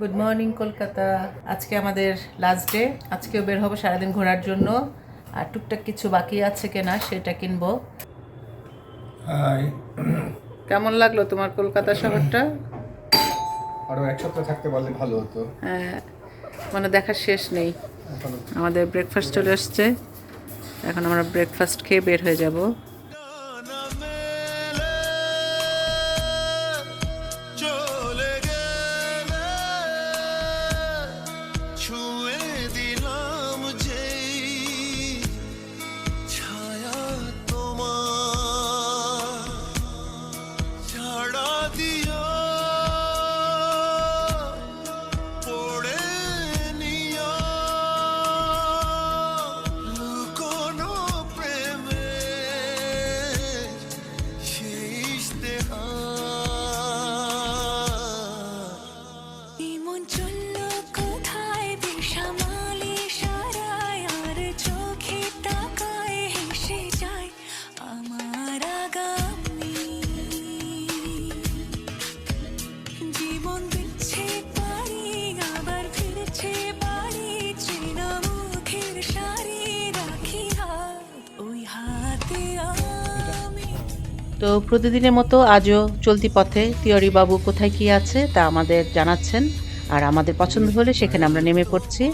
Good morning Kolkata. আজকে আমাদের last day. আজকেও বের হবো সারাদিন ঘোরার জন্য, আর টুকটাক কিছু বাকি আছে কেনা, সেটা কিনবো। হাই। কেমন লাগলো তোমার কলকাতা শহরটা? আরো এক সপ্তাহ থাকতে পারলে ভালো হতো। হ্যাঁ, মানে দেখার শেষ নেই। এখনো আমাদের ব্রেকফাস্ট চলে আসছে, এখন আমরা ব্রেকফাস্ট খেয়ে বের হয়ে যাব। তো প্রতিদিনের মতো আজও চলতি পথে তিওয়ারি বাবু কোথায় কি আছে তা আমাদের জানাচ্ছেন, আর আমাদের পছন্দ হলে সেখানে আমরা নেমে পড়ছি।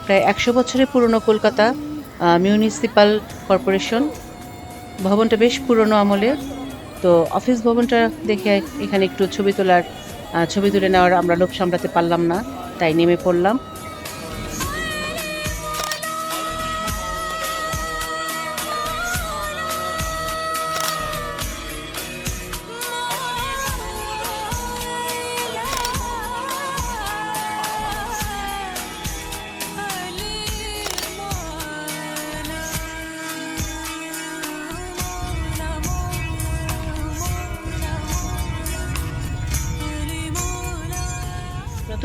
প্রায় 100 বছরের পুরনো কলকাতা মিউনিসিপাল কর্পোরেশন ভবনটা বেশ পুরনো আমলের। তো অফিস ভবনটা দেখে এখানে একটু ছবি তুলে নেওয়ার আমরা লোভ সামলাতে পারলাম না, তাই নেমে পড়লাম।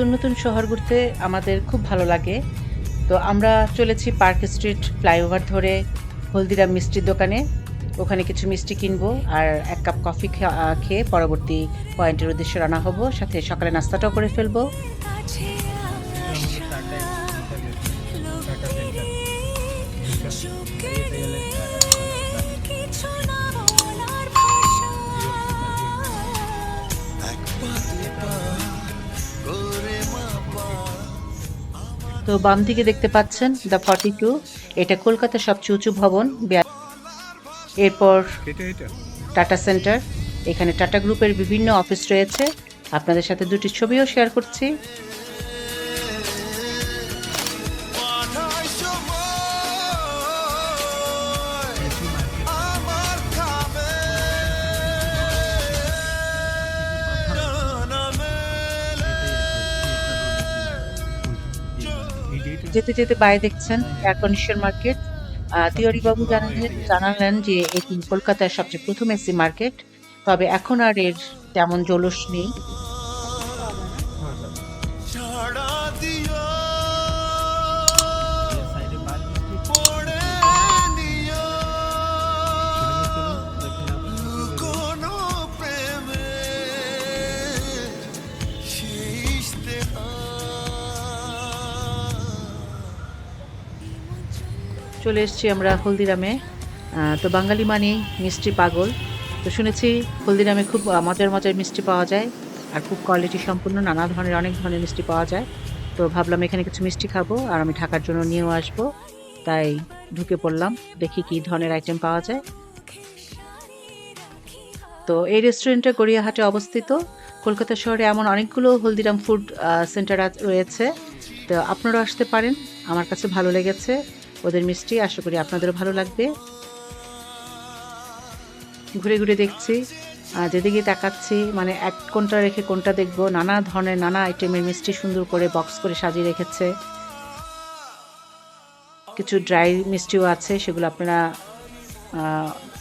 নতুন নতুন শহর ঘুরতে আমাদের খুব ভালো লাগে। তো আমরা চলেছি পার্ক স্ট্রিট ফ্লাইওভার ধরে হলদিরাম মিষ্টির দোকানে। ওখানে কিছু মিষ্টি কিনবো আর এক কাপ কফি খেয়ে পরবর্তী পয়েন্টের উদ্দেশ্যে রানা হব, সাথে সকালে নাস্তাটাও করে ফেলবো। তো বাম দিকে দেখতে পাচ্ছেন দ্য 42, এটা কলকাতার সবচেয়ে উঁচু ভবন। এরপর টাটা সেন্টার, এখানে টাটা গ্রুপের বিভিন্ন অফিস রয়েছে। আপনাদের সাথে দুটি ছবিও শেয়ার করছি। যেতে যেতে বাইরে দেখছেন এয়ার কন্ডিশন মার্কেট। তিওয়ারি বাবু জানালেন যে এটি কলকাতার সবচেয়ে প্রথম এসি মার্কেট, তবে এখন আর এর তেমন জৌলুস নেই। চলে এসেছি আমরা হলদিরামে। তো বাঙালি মানেই মিষ্টি পাগল। তো শুনেছি হলদিরামে খুব মজার মজার মিষ্টি পাওয়া যায়, আর খুব কোয়ালিটি সম্পূর্ণ অনেক ধরনের মিষ্টি পাওয়া যায়। তো ভাবলাম এখানে কিছু মিষ্টি খাবো, আর আমি ঢাকার জন্য নিয়েও আসবো, তাই ঢুকে পড়লাম, দেখি কি ধরনের আইটেম পাওয়া যায়। তো এই রেস্টুরেন্টটা গড়িয়াহাটে অবস্থিত। কলকাতা শহরে এমন অনেকগুলো হলদিরাম ফুড সেন্টার রয়েছে, তো আপনারাও আসতে পারেন। আমার কাছে ভালো লেগেছে ওদের মিষ্টি, আশা করি আপনাদেরও ভালো লাগবে। ঘুরে ঘুরে দেখছি, যেদিকে তাকাচ্ছি মানে এক কোনটা রেখে কোনটা দেখবো, নানা ধরনের নানা আইটেমের মিষ্টি সুন্দর করে বক্স করে সাজিয়ে রেখেছে। কিছু ড্রাই মিষ্টিও আছে, সেগুলো আপনারা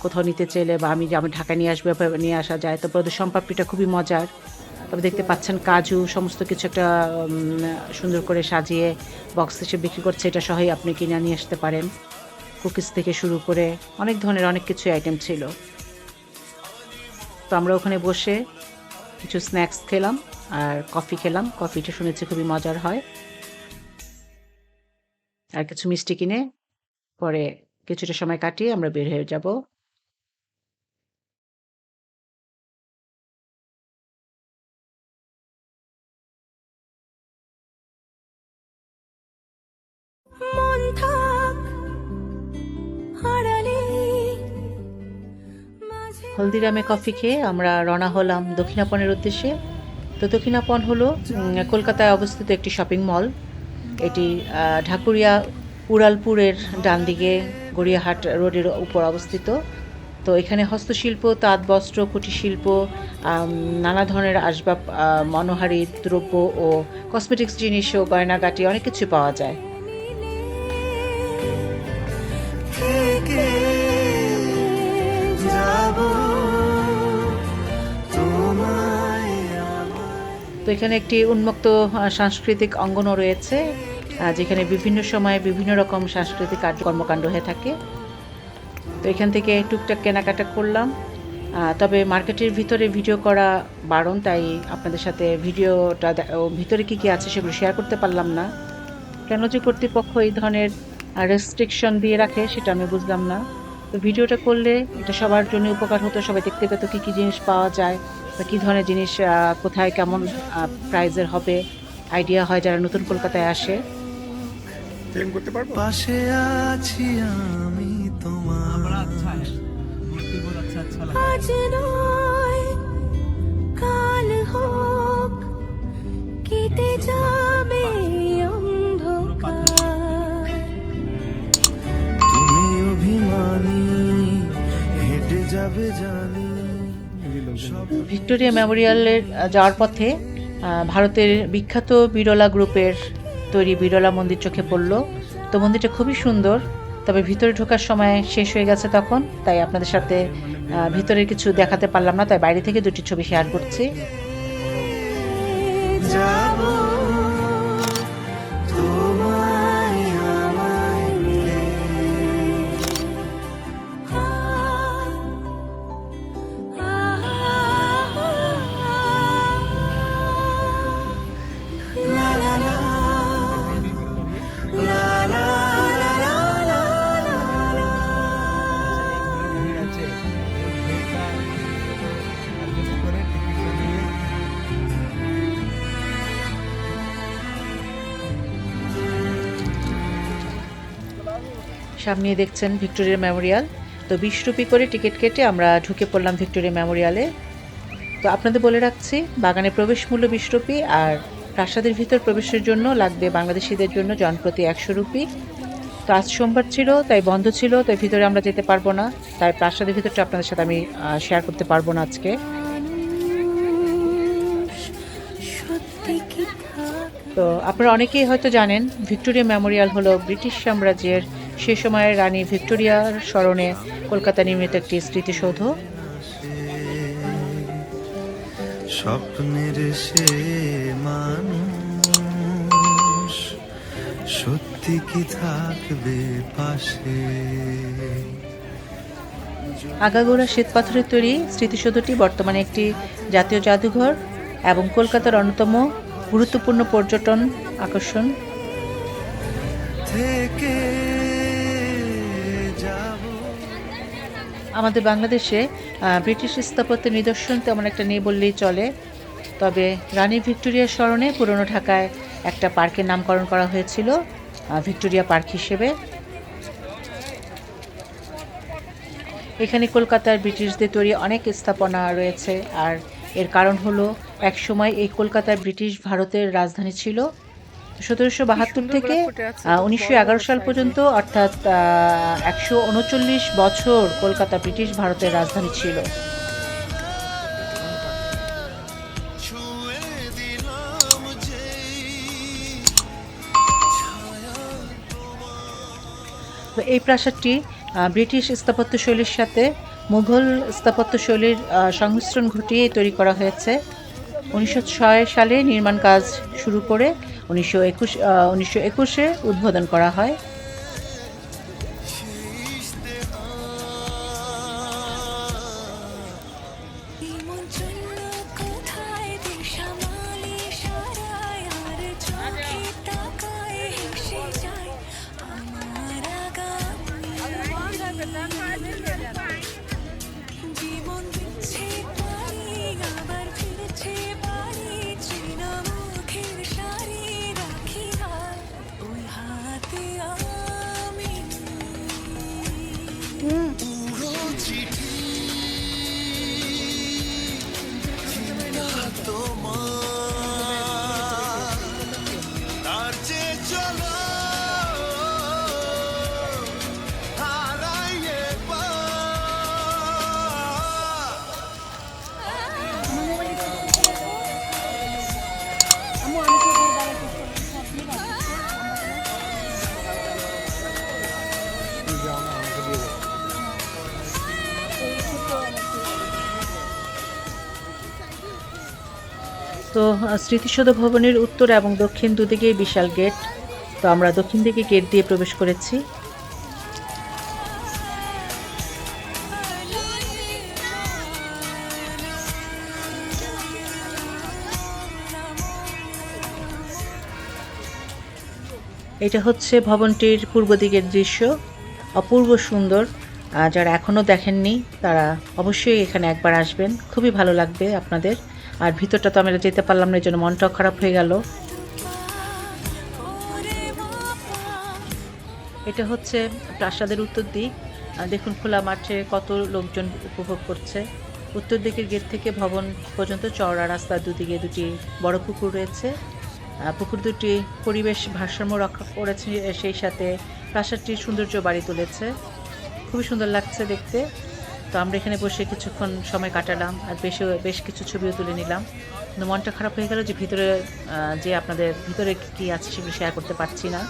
কোথাও নিতে চাইলে বা আমি ঢাকায় নিয়ে আসবো নিয়ে আসা যায়। তারপর ওদের সম্পাপড়িটা খুবই মজার। তবে দেখতে পাচ্ছেন কাজু সমস্ত কিছু একটা সুন্দর করে সাজিয়ে বক্স হিসেবে বিক্রি করছে, এটা সহই আপনি কিনে নিয়ে আসতে পারেন। কুকিজ থেকে শুরু করে অনেক ধরনের অনেক কিছু আইটেম ছিল। তো আমরা ওখানে বসে কিছু স্ন্যাক্স খেলাম আর কফি খেলাম। কফিটা শুনেছি খুবই মজার হয়। আর কিছু মিষ্টি কিনে পরে কিছুটা সময় কাটিয়ে আমরা বের হয়ে যাব। মন থাক হারালে মাঝে হলদিরামে কফি খেয়ে আমরা রওনা হলাম দক্ষিণাপনের উদ্দেশ্যে। তো দক্ষিণাপন হলো কলকাতায় অবস্থিত একটি শপিং মল। এটি ঢাকুরিয়া উড়ালপুরের ডান দিকে গড়িয়াহাট রোডের উপর অবস্থিত। তো এখানে হস্তশিল্প, তাঁত বস্ত্র, কুটির শিল্প, নানা ধরনের আসবাব, মনোহারী দ্রব্য ও কসমেটিক্স জিনিস ও গয়নাগাটি অনেক কিছু পাওয়া যায়। থেকে যাব তোমায় তো এখানে একটি উন্মুক্ত সাংস্কৃতিক অঙ্গনও রয়েছে, যেখানে বিভিন্ন সময়ে বিভিন্ন রকম সাংস্কৃতিক কর্মকাণ্ড হয়ে থাকে। তো এখান থেকে টুকটাক কেনাকাটা করলাম। তবে মার্কেটের ভিতরে ভিডিও করা বারণ, তাই আপনাদের সাথে ভিডিওটা ভিতরে কী কী আছে সেগুলো শেয়ার করতে পারলাম না। কেন যে কর্তৃপক্ষ এই ধরনের রেস্ট্রিকশন দিয়ে রাখে সেটা আমি বুঝলাম না। তো ভিডিওটা করলে এটা সবার জন্য উপকার হতো, সবাই দেখতে পেতো কী কী জিনিস পাওয়া যায় বা কী ধরনের জিনিস কোথায় কেমন প্রাইজের হবে, আইডিয়া হয় যারা নতুন কলকাতায় আসে। ক্লেম করতে পারবো? পাশে আছি আমি তোমার আজ নয় কাল হোক কেটে যাবে অন্ধকার তুমি অভিমানী হেঁটে যাবে জানি ভিক্টোরিয়া মেমোরিয়ালের যাওয়ার পথে ভারতের বিখ্যাত বিড়লা গ্রুপের তৈরি বিড়লা মন্দির চোখে পড়ল। তো মন্দিরটা খুবই সুন্দর, তবে ভিতরে ঢোকার সময় শেষ হয়ে গেছে তখন, তাই আপনাদের সাথে ভিতরের কিছু দেখাতে পারলাম না, তাই বাইরে থেকে দুটি ছবি শেয়ার করছি। যাব তোমায় আমায় মিলে লা লা লা লা লা লা লা সামনে দেখছেন ভিক্টোরিয়া মেমোরিয়াল। তো 20 রুপি করে টিকিট কেটে আমরা ঢুকে পড়লাম ভিক্টোরিয়া মেমোরিয়ালে। তো আপনাদের বলে রাখছি, বাগানে প্রবেশ মূল্য 20 রুপি, আর প্রাসাদের ভিতর প্রবেশের জন্য লাগবে বাংলাদেশিদের জন্য জনপ্রতি 100 রুপি। তো আজ সোমবার ছিল, তাই বন্ধ ছিল, তাই ভিতরে আমরা যেতে পারবো না, তাই প্রাসাদের ভিতরটা আপনাদের সাথে আমি শেয়ার করতে পারবো না আজকে। সত্যি কি থাক তো আপনারা অনেকেই হয়তো জানেন, ভিক্টোরিয়া মেমোরিয়াল হলো ব্রিটিশ সাম্রাজ্যের সে সময়ের রানী ভিক্টোরিয়ার স্মরণে কলকাতা নির্মিত একটি স্মৃতিসৌধ। স্বপ্নের সে মানুষ সত্যি কি থাকবে পাশে আগাগোড়া শ্বেতপাথরের তৈরি স্মৃতিসৌধটি বর্তমানে একটি জাতীয় জাদুঘর এবং কলকাতার অন্যতম গুরুত্বপূর্ণ পর্যটন আকর্ষণ। থেকে যাব আমাদের বাংলাদেশে ব্রিটিশ স্থাপত্যের নিদর্শন তেমন একটা নেই বললেই চলে, তবে রানী ভিক্টোরিয়ার স্মরণে পুরনো ঢাকায় একটা পার্কের নামকরণ করা হয়েছিল ভিক্টোরিয়া পার্ক হিসেবে। এখানে কলকাতার ব্রিটিশদের তৈরি অনেক স্থাপনা রয়েছে, আর এর কারণ হলো একসময় এই কলকাতায় ব্রিটিশ ভারতের রাজধানী ছিল। 1772 থেকে 1911 সাল পর্যন্ত, অর্থাৎ 139 বছর কলকাতা ব্রিটিশ ভারতের রাজধানী ছিল। তো এই প্রাসাদটি ব্রিটিশ স্থাপত্যশৈলীর সাথে মুঘল স্থাপত্যশৈলীর সংমিশ্রণ ঘটিয়ে তৈরি করা হয়েছে। 1906 সালে নির্মাণ কাজ শুরু করে 1921-এ উদ্বোধন করা হয়। তো স্মৃতিসৌধ ভবনের উত্তর এবং দক্ষিণ দুদিকেই বিশাল গেট। তো আমরা দক্ষিণ দিকে গেট দিয়ে প্রবেশ করেছি। এটা হচ্ছে ভবনটির পূর্ব দিকের দৃশ্য, অপূর্ব সুন্দর। যারা এখনও দেখেননি তারা অবশ্যই এখানে একবার আসবেন, খুবই ভালো লাগবে আপনাদের। আর ভিতরটা তো আমরা যেতে পারলাম না, এই জন্য মনটাও খারাপ হয়ে গেল। এটা হচ্ছে প্রাসাদের উত্তর দিক। দেখুন খোলা মাঠে কত লোকজন উপভোগ করছে। উত্তর দিকের গেট থেকে ভবন পর্যন্ত চওড়া রাস্তার দুদিকে দুটি বড় পুকুর রয়েছে। পুকুর দুটি পরিবেশ ভারসাম্য রক্ষা করেছে, সেই সাথে প্রাসাদটির সৌন্দর্য বাড়ি তুলেছে। খুবই সুন্দর লাগছে দেখতে। তো আমরা এখানে বসে কিছুক্ষণ সময় কাটালাম আর বেশ কিছু ছবিও তুলে নিলাম। কিন্তু মনটা খারাপ হয়ে গেল যে ভিতরে যে আপনাদের ভিতরে কি আছে সেগুলো শেয়ার করতে পারছি না।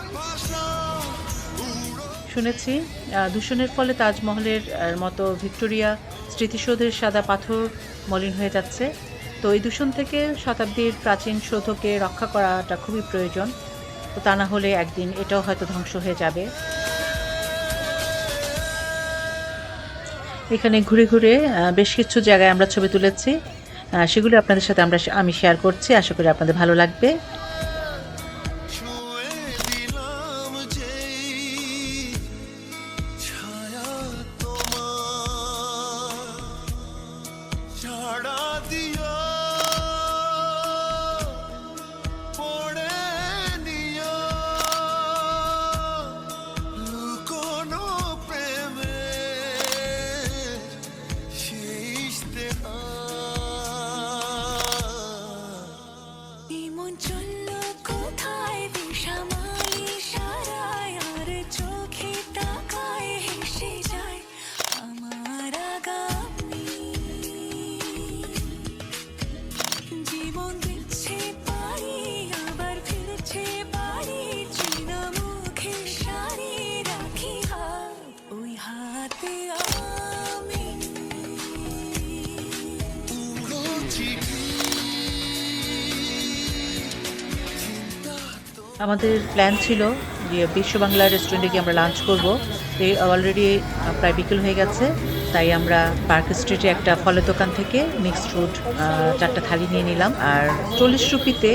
শুনেছি দূষণের ফলে তাজমহলের মতো ভিক্টোরিয়া স্মৃতিসৌধের সাদা পাথর মলিন হয়ে যাচ্ছে। তো এই দূষণ থেকে শতাব্দীর প্রাচীন সৌধকে রক্ষা করাটা খুবই প্রয়োজন। তো তা না হলে একদিন এটাও হয়তো ধ্বংস হয়ে যাবে। এখানে ঘুরে ঘুরে বেশ কিছু জায়গায় আমরা ছবি তুলেছি, সেগুলো আপনাদের সাথে আমি শেয়ার করছি। আশা করি আপনাদের ভালো লাগবে। আমাদের প্ল্যান ছিল যে বিশ্ব বাংলা রেস্টুরেন্টে গিয়ে আমরা লাঞ্চ করব। অলরেডি প্রায় বিকেল হয়ে গেছে, তাই আমরা পার্ক স্ট্রিটে একটা ফলের দোকান থেকে মিক্সড ফ্রুট 4টা থালি নিয়ে নিলাম। আর 40 রুপিতে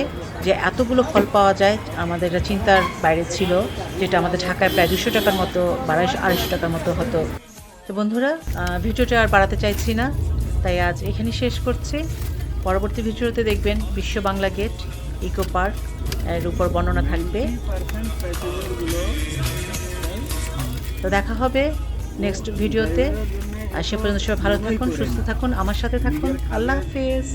যে এতগুলো ফল পাওয়া যায় আমাদের এটা চিন্তার বাইরে ছিল, যেটা আমাদের ঢাকায় প্রায় 200 টাকার মতো, 250-250 টাকার মতো হতো। তো বন্ধুরা, ভিডিওটা আর বাড়াতে চাইছি না, তাই আজ এখানেই শেষ করছি। পরবর্তী ভিডিওতে দেখবেন বিশ্ব বাংলা গেট, ইকো পার্ক এর উপর বর্ণনা থাকবে। তো দেখা হবে নেক্সট ভিডিওতে। আর সে পর্যন্ত সবাই ভালো থাকুন, সুস্থ থাকুন, আমার সাথে থাকুন। আল্লাহ হাফেজ।